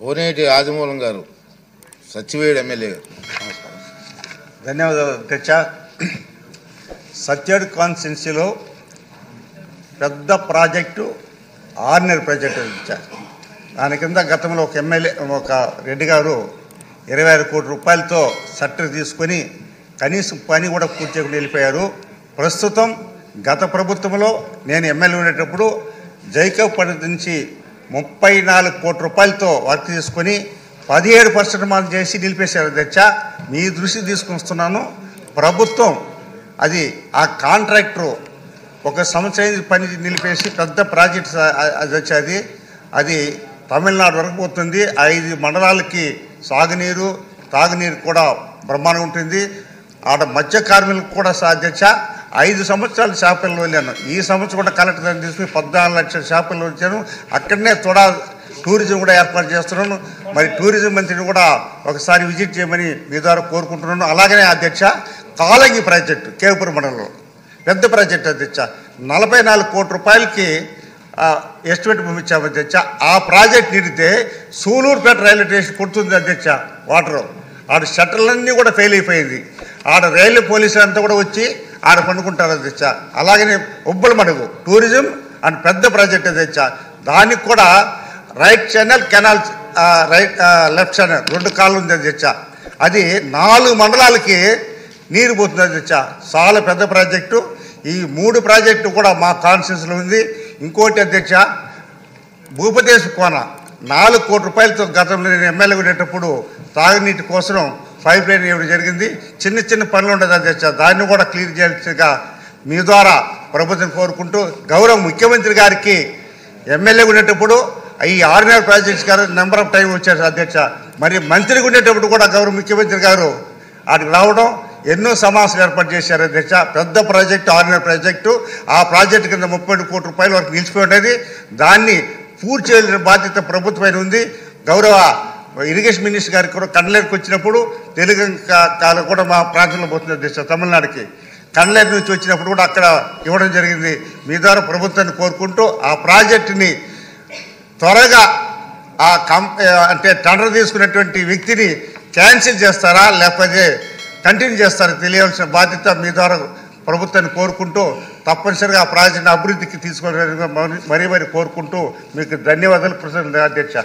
కోనేటి ఆదిమూలం గారు, సత్యవేడు ఎమ్మెల్యే గారు. ధన్యవాదాలు అధ్యక్ష. సత్యవేడు కాన్స్టిట్యున్సీలో పెద్ద ప్రాజెక్టు ఆర్డినరీ ప్రాజెక్టు అధ్యక్ష. దాని కింద గతంలో ఒక ఎమ్మెల్యే ఒక రెడ్డి గారు 26 కోట్ల రూపాయలతో సట్టర్ తీసుకొని కనీసం పని కూడా పూర్తి చేయకుండా వెళ్ళిపోయారు. ప్రస్తుతం గత ప్రభుత్వంలో నేను ఎమ్మెల్యే ఉండేటప్పుడు జైకబ్ పద్ధతి నుంచి 34 కోట్ల రూపాయలతో వర్క్ చేసుకొని 17% మాత్రం చేసి నిలిపేశారు అధ్యక్ష. మీ దృష్టి తీసుకొస్తున్నాను. ప్రభుత్వం అది ఆ కాంట్రాక్టరు 1 సంవత్సరం పని నిలిపేసి పెద్ద ప్రాజెక్ట్ అధ్యక్ష. అది తమిళనాడు వరకు పోతుంది. 5 మండలాలకి సాగునీరు తాగునీరు కూడా బ్రహ్మాండంగా ఉంటుంది. ఆడ మత్స్య కార్మికులకు కూడా అధ్యక్ష 5 సంవత్సరాలు చేపల్లో వెళ్ళాను. ఈ సంవత్సరం కూడా కలెక్టర్ తీసుకుని 14 లక్షల చేపల్లో వచ్చాను. అక్కడనే టూరిజం కూడా ఏర్పాటు చేస్తున్నాను. మరి టూరిజం మంత్రిని కూడా ఒకసారి విజిట్ చేయమని మీ ద్వారా కోరుకుంటున్నాను. అలాగనే అధ్యక్ష కాలంగి ప్రాజెక్టు కేవపురం మండలంలో పెద్ద ప్రాజెక్టు అధ్యక్ష 44 కోట్ల రూపాయలకి ఎస్టిమేట్ పంపించాము అధ్యక్ష. ఆ ప్రాజెక్ట్ నిడితే సూలూరుపేట రైల్వే స్టేషన్ కొడుతుంది అధ్యక్ష. వాటరు ఆడ షట్టర్లన్నీ కూడా ఫెయిల్ అయిపోయింది. ఆడ రైల్వే పోలీసులు అంతా కూడా వచ్చి ఆడ పండుకుంటారు అధ్యక్ష. అలాగనే ఉబ్బల మడుగు టూరిజం అండ్ పెద్ద ప్రాజెక్ట్ అధ్యక్ష. దానికి కూడా right channel canal left channel 2 కాళ్ళు ఉంది అధ్యక్ష. అది 4 మండలాలకి నీరు పోతుంది అధ్యక్ష. చాలా పెద్ద ప్రాజెక్టు. ఈ 3 ప్రాజెక్టు కూడా మా కాన్స్టిట్యూన్సీలో ఉంది. ఇంకోటి అధ్యక్ష భూపదేశ కోన 4 కోట్ల రూపాయలతో గతంలో నేను ఎమ్మెల్యే ఉండేటప్పుడు తాగునీటి కోసం పైప్ లైన్ ఇవ్వడం జరిగింది. చిన్న చిన్న పనులు ఉండదు అధ్యక్ష. దాన్ని కూడా క్లియర్ చేయాల్సిగా మీ ద్వారా ప్రభుత్వం కోరుకుంటూ గౌరవ ముఖ్యమంత్రి గారికి ఎమ్మెల్యే ఉండేటప్పుడు ఈ ఆర్డినరీ ప్రాజెక్ట్స్ గారు నెంబర్ ఆఫ్ టైం వచ్చారు అధ్యక్ష. మరి మంత్రిగా ఉండేటప్పుడు కూడా గౌరవ ముఖ్యమంత్రి గారు అక్కడికి రావడం ఎన్నో సమావేశాలు ఏర్పాటు చేశారు అధ్యక్ష. పెద్ద ప్రాజెక్టు ఆర్డినరీ ప్రాజెక్టు. ఆ ప్రాజెక్టు కింద 30 కోట్ల రూపాయల వరకు నిలిచిపోయి ఉండేది. దాన్ని పూర్తి చేయాల్సిన బాధ్యత ప్రభుత్వమైన ఉంది. గౌరవ ఇరిగేషన్ మినిస్టర్ గారికి కూడా కండ్లేరుకి వచ్చినప్పుడు తెలుగు కాలం కూడా మా ప్రాంతంలో పోతుంది అధ్యక్ష. తమిళనాడుకి కండ్లేరు నుంచి వచ్చినప్పుడు కూడా అక్కడ ఇవ్వడం జరిగింది. మీ ద్వారా ప్రభుత్వాన్ని కోరుకుంటూ ఆ ప్రాజెక్టుని త్వరగా అంటే టెండర్ తీసుకున్నటువంటి వ్యక్తిని క్యాన్సిల్ చేస్తారా లేకపోతే కంటిన్యూ చేస్తారా తెలియాల్సిన బాధ్యత మీ ద్వారా ప్రభుత్వాన్ని కోరుకుంటూ తప్పనిసరిగా ఆ ప్రాజెక్టుని అభివృద్ధికి తీసుకోవాలని మరీ కోరుకుంటూ మీకు ధన్యవాదాలు అధ్యక్ష.